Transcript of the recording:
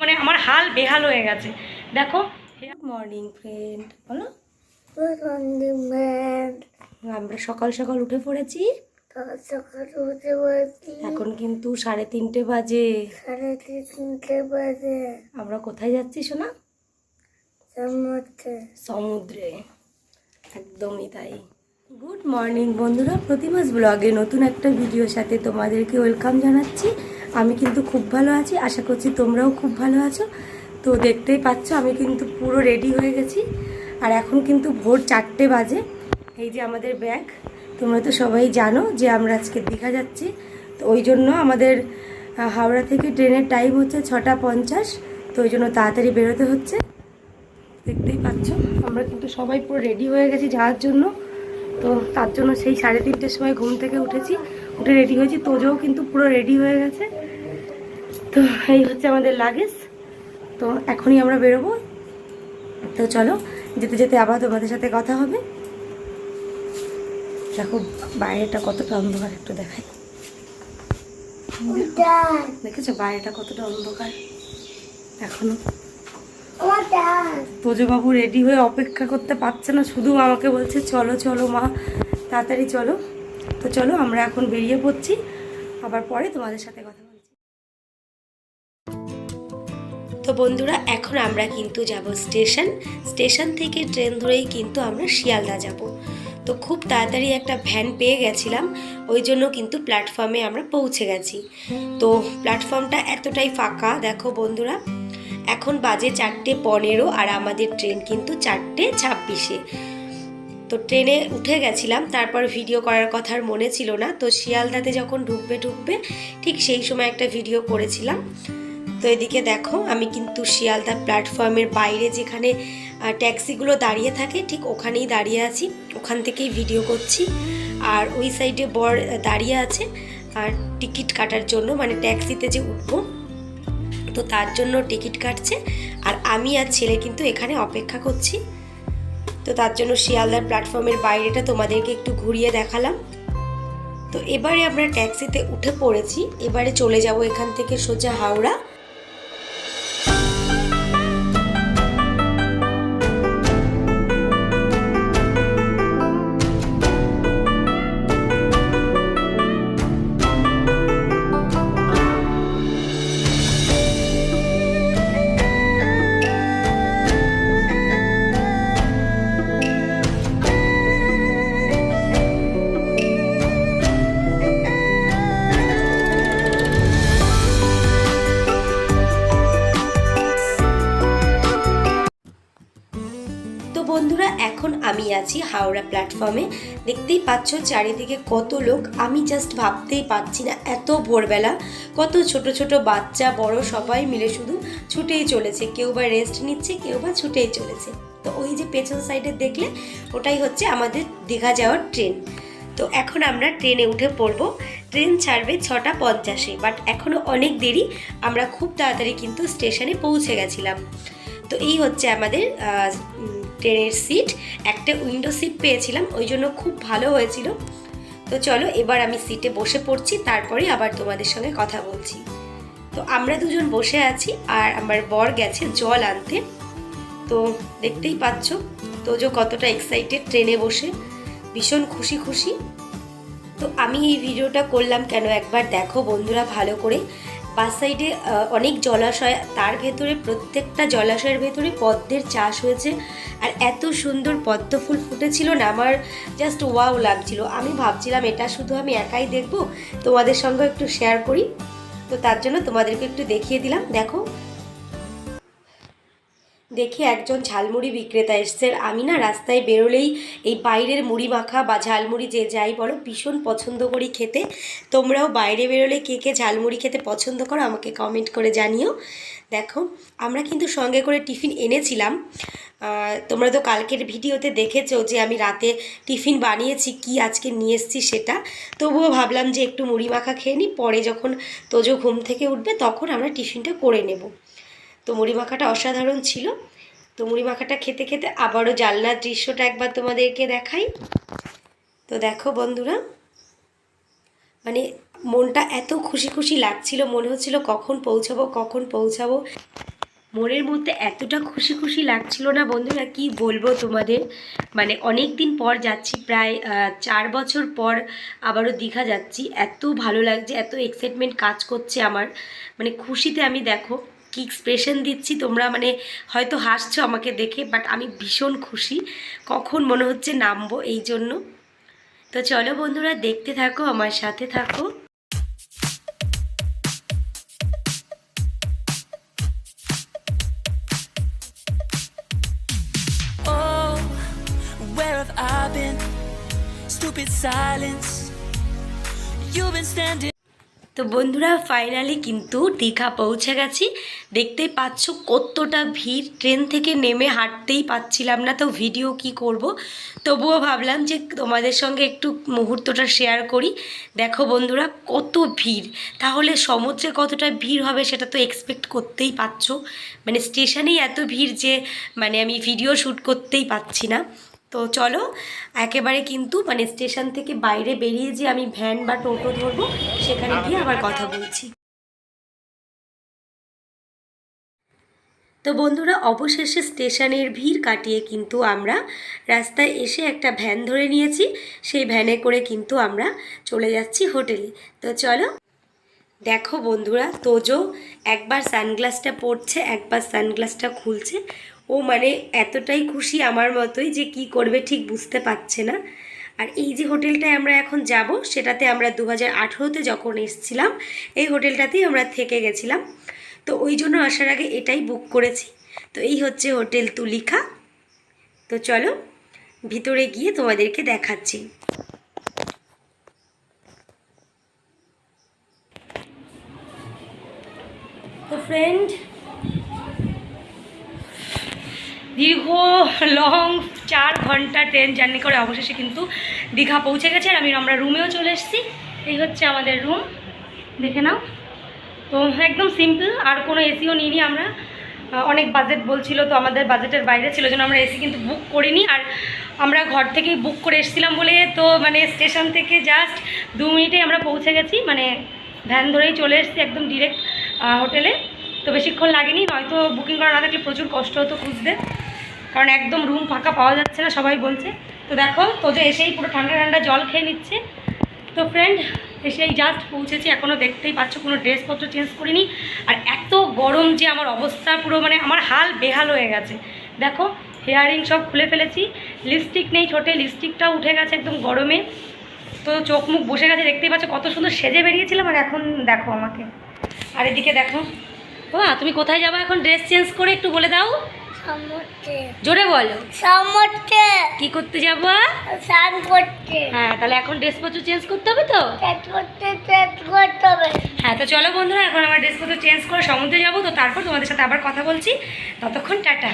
মানে আমার হাল বেহাল হয়ে গেছে দেখো। গুড মর্নিং ফ্রেন্ড, বলো। আমরা সকাল সকাল উঠে পড়েছি। এখন কিন্তু 3:30 বাজে। আমরা কোথায় যাচ্ছি সোনা? সমুদ্রে। একদমই তাই। গুড মর্নিং বন্ধুরা, প্রতিমাস ব্লগে নতুন একটা ভিডিওর সাথে তোমাদেরকে ওয়েলকাম জানাচ্ছি। আমি কিন্তু খুব ভালো আছি, আশা করছি তোমরাও খুব ভালো আছো। তো দেখতেই পাচ্ছ আমি কিন্তু পুরো রেডি হয়ে গেছি। আর এখন কিন্তু ভোর 4টে বাজে। এই যে আমাদের ব্যাগ, তোমরা তো সবাই জানো যে আমরা আজকে দীঘা যাচ্ছি। তো ওই জন্য আমাদের হাওড়া থেকে ট্রেনের টাইম হচ্ছে 6:50। তো ওই জন্য তাড়াতাড়ি বেরোতে হচ্ছে। দেখতেই পাচ্ছ আমরা কিন্তু সবাই পুরো রেডি হয়ে গেছি যাওয়ার জন্য। তো তার জন্য সেই 3:30টার সময় ঘুম থেকে উঠে রেডি হয়েছি। তোজোও কিন্তু পুরো রেডি হয়ে গেছে। তো এই হচ্ছে আমাদের লাগেজ। তো এখনই আমরা বেরোবো। তো চলো, যেতে যেতে আবার তোমাদের সাথে কথা হবে। দেখো বাইরেটা কতটা অন্ধকার, একটু দেখাই। দেখেছো বাইরেটা কতটা অন্ধকার এখনো। তোজবাবু রেডি হয়ে অপেক্ষা করতে পারছে না, শুধু আমাকে বলছে চলো চলো মা, তাড়াতাড়ি চলো। তো চলো আমরা এখন বেরিয়ে পড়ছি, আবার পরে তোমাদের সাথে কথা বলছি। তো বন্ধুরা এখন আমরা কিন্তু যাব স্টেশন থেকে ট্রেন ধরেই কিন্তু আমরা শিয়ালদা যাব। তো খুব তাড়াতাড়ি একটা ভ্যান পেয়ে গেছিলাম, ওই জন্য কিন্তু প্ল্যাটফর্মে আমরা পৌঁছে গেছি। তো প্ল্যাটফর্মটা এতটাই ফাঁকা দেখো বন্ধুরা। এখন বাজে 4:15 আর আমাদের ট্রেন কিন্তু 4:26। তো ট্রেনে উঠে গেছিলাম, তারপর ভিডিও করার কথা আর মনে ছিল না। তো শিয়ালদাতে যখন ঢুকবে ঠিক সেই সময় একটা ভিডিও করেছিলাম। তো এদিকে দেখো আমি কিন্তু শিয়ালদা প্ল্যাটফর্মের বাইরে যেখানে ট্যাক্সিগুলো দাঁড়িয়ে থাকে ঠিক ওখানেই দাঁড়িয়ে আছি, ওখান থেকেই ভিডিও করছি। আর ওই সাইডে বর দাঁড়িয়ে আছে আর টিকিট কাটার জন্য, মানে ট্যাক্সিতে যে উঠবো তো তার জন্য টিকিট কাটছে। আর আমি আর ছেলে কিন্তু এখানে অপেক্ষা করছি। তো তার জন্য শিয়ালদার প্ল্যাটফর্মের বাইরেটা তোমাদেরকে একটু ঘুরিয়ে দেখালাম। তো এবারে আমরা ট্যাক্সিতে উঠে পড়েছি, এবারে চলে যাব এখান থেকে সোজা হাওড়া। বন্ধুরা এখন আমি আছি হাওড়া প্ল্যাটফর্মে। দেখতেই পাচ্ছ চারিদিকে কত লোক, আমি জাস্ট ভাবতেই পারছি না এত ভোরবেলা কত ছোট ছোট বাচ্চা বড় সবাই মিলে শুধু ছুটেই চলেছে, কেউ বা রেস্ট নিচ্ছে, কেউ বা ছুটেই চলেছে। তো ওই যে পেছন সাইডে দেখলে ওটাই হচ্ছে আমাদের দীঘা যাওয়ার ট্রেন। তো এখন আমরা ট্রেনে উঠে পড়বো। ট্রেন ছাড়বে 6:50, বাট এখনও অনেক দেরি, আমরা খুব তাড়াতাড়ি কিন্তু স্টেশনে পৌঁছে গেছিলাম। তো এই হচ্ছে আমাদের ট্রেনের সিট, একটা উইন্ডো সিট পেয়েছিলাম, ওই জন্য খুব ভালো হয়েছিল। তো চলো এবার আমি সিটে বসে পড়ছি, তারপরে আবার তোমাদের সঙ্গে কথা বলছি। তো আমরা দুজন বসে আছি আর আমার বর গেছে জল আনতে। তো দেখতেই পাচ্ছ তোজো কতটা এক্সাইটেড ট্রেনে বসে, ভীষণ খুশি খুশি। তো আমি এই ভিডিওটা করলাম কেন একবার দেখো বন্ধুরা ভালো করে। বাস সাইডে অনেক জলাশয়, তার ভেতরে প্রত্যেকটা জলাশয়ের ভেতরে পদ্মের চাষ হয়েছে। আর এত সুন্দর পদ্ম ফুল ফুটেছিল না, আমার জাস্ট ওয়াও লাগছিল। আমি ভাবছিলাম এটা শুধু আমি একাই দেখব, তোমাদের সঙ্গে একটু শেয়ার করি। তো তার জন্য তোমাদেরকে একটু দেখিয়ে দিলাম। দেখো দেখি একজন ঝালমুড়ি বিক্রেতা এসছে। আমি না রাস্তায় বেরোলেই এই বাইরের মুড়ি মাখা বা ঝালমুড়ি যে যাই বলো ভীষণ পছন্দ করি খেতে। তোমরাও বাইরে বেরোলে কে কে ঝালমুড়ি খেতে পছন্দ করো আমাকে কমেন্ট করে জানিও। দেখো আমরা কিন্তু সঙ্গে করে টিফিন এনেছিলাম। তোমরা তো কালকের ভিডিওতে দেখেছো যে আমি রাতে টিফিন বানিয়েছি, কি আজকে নিয়ে এসেছি সেটা। তবুও ভাবলাম যে একটু মুড়ি মাখা খেয়ে নিই, পরে যখন তোজো ঘুম থেকে উঠবে তখন আমরা টিফিনটা করে নেব। তো মুড়ি মাখাটা অসাধারণ ছিল। তো মুড়ি মাখাটা খেতে খেতে আবারও জানলার দৃশ্যটা একবার তোমাদেরকে দেখাই। তো দেখো বন্ধুরা, মানে মনটা এত খুশি খুশি লাগছিল, মনে হচ্ছিল কখন পৌঁছাবো কখন পৌঁছাবো। মনের মধ্যে এতটা খুশি খুশি লাগছিল না বন্ধুরা, কি বলবো তোমাদের। মানে অনেক দিন পর যাচ্ছি, প্রায় 4 বছর পর আবারও দীঘা যাচ্ছি। এত ভালো লাগছে, এত এক্সাইটমেন্ট কাজ করছে আমার, মানে খুশিতে আমি দেখো কি এক্সপ্রেশন দিচ্ছি, তোমরা মানে হয়তো হাসছো আমাকে দেখে, বাট আমি ভীষণ খুশি, কখন মনে হচ্ছে নামবো এই জন্য। তো চলো বন্ধুরা, দেখতে থাকো, আমার সাথে থাকো। Where have I been? Stupid silence. You've been standing. তো বন্ধুরা ফাইনালি কিন্তু দীঘা পৌঁছে গেছি। দেখতেই পাচ্ছ কতটা ভিড়, ট্রেন থেকে নেমে হাঁটতেই পাচ্ছিলাম না, তো ভিডিও কি করব, তবুও ভাবলাম যে তোমাদের সঙ্গে একটু মুহূর্তটা শেয়ার করি। দেখো বন্ধুরা কত ভিড়, তাহলে সমুদ্রে কতটা ভিড় হবে সেটা তো এক্সপেক্ট করতেই পারছো। মানে স্টেশনেই এত ভিড় যে মানে আমি ভিডিও শ্যুট করতেই পাচ্ছি না। তো চলো একেবারে কিন্তু মানে স্টেশন থেকে বাইরে বেরিয়ে যে আমি ভ্যান বা টোটো ধরবো, সেখানে গিয়ে আবার কথা বলছি। তো বন্ধুরা অবশেষে স্টেশনের ভিড় কাটিয়ে কিন্তু আমরা রাস্তায় এসে একটা ভ্যান ধরে নিয়েছি। সেই ভ্যানে করে কিন্তু আমরা চলে যাচ্ছি হোটেলে। তো চলো দেখো বন্ধুরা, তোজো একবার সানগ্লাসটা পরছে, একবার সানগ্লাসটা খুলছে। ও মানে এতটাই খুশি আমার মতোই যে কি করবে ঠিক বুঝতে পারছে না। আর এই যে হোটেলটায় আমরা এখন যাব, সেটাতে আমরা 2018-তে যখন এসেছিলাম এই হোটেলটাতেই আমরা থেকে গেছিলাম। তো ওই জন্য আসার আগে এটাই বুক করেছি। তো এই হচ্ছে হোটেল তুলিকা। তো চলো ভিতরে গিয়ে তোমাদেরকে দেখাচ্ছি। তো ফ্রেন্ড, দীর্ঘ লং 4 ঘন্টা ট্রেন জার্নি করে অবশেষে কিন্তু দীঘা পৌঁছে গেছে। আর আমরা রুমেও চলে এসেছি। এই হচ্ছে আমাদের রুম, দেখে নাও। তো একদম সিম্পল, আর কোনো এসিও নিইনি আমরা। অনেক বাজেট বলছিল, তো আমাদের বাজেটের বাইরে ছিল জন্য আমরা এসি কিন্তু বুক করিনি। আর আমরা ঘর থেকেই বুক করে এসেছিলাম বলে তো মানে স্টেশন থেকে জাস্ট 2 মিনিটেই আমরা পৌঁছে গেছি। মানে ভ্যান ধরেই চলে এসেছি একদম ডিরেক্ট হোটেলে। তো বেশিক্ষণ লাগেনি, নয়তো বুকিং করা না থাকলে প্রচুর কষ্ট হতো খুঁজতে, কারণ একদম রুম ফাঁকা পাওয়া যাচ্ছে না, সবাই বলছে। তো দেখো তো যে এসেই পুরো ঠান্ডা ঠান্ডা জল খেয়ে নিচ্ছে। তো ফ্রেন্ড এসেই জাস্ট পৌঁছেছি, এখনও দেখতেই পাচ্ছ কোনো ড্রেসপত্র চেঞ্জ করিনি। আর এত গরম যে আমার অবস্থা পুরো মানে আমার হাল বেহাল হয়ে গেছে। দেখো হেয়ারিং সব খুলে ফেলেছি, লিপস্টিক নেই ছোটে, লিপস্টিকটাও উঠে গেছে একদম গরমে। তো চোখ মুখ বসে গেছে, দেখতেই পাচ্ছ কত সুন্দর সেজে বেরিয়েছিলাম। আর এখন দেখো আমাকে, আর এদিকে দেখো। ও তুমি কোথায় যাবো এখন ড্রেস চেঞ্জ করে, একটু বলে দাও। জোরে বলো। সমুদ্রে কি করতে যাবো? স্নান করতে। হ্যাঁ তাহলে এখন ড্রেসপত্র চেঞ্জ করতে হবে তো। করতে হবে। হ্যাঁ তো চলো বন্ধুরা, এখন আমার ড্রেসপত্র চেঞ্জ করে সমুদ্রে যাবো। তো তারপর তোমাদের সাথে আবার কথা বলছি, ততক্ষণ টাটা।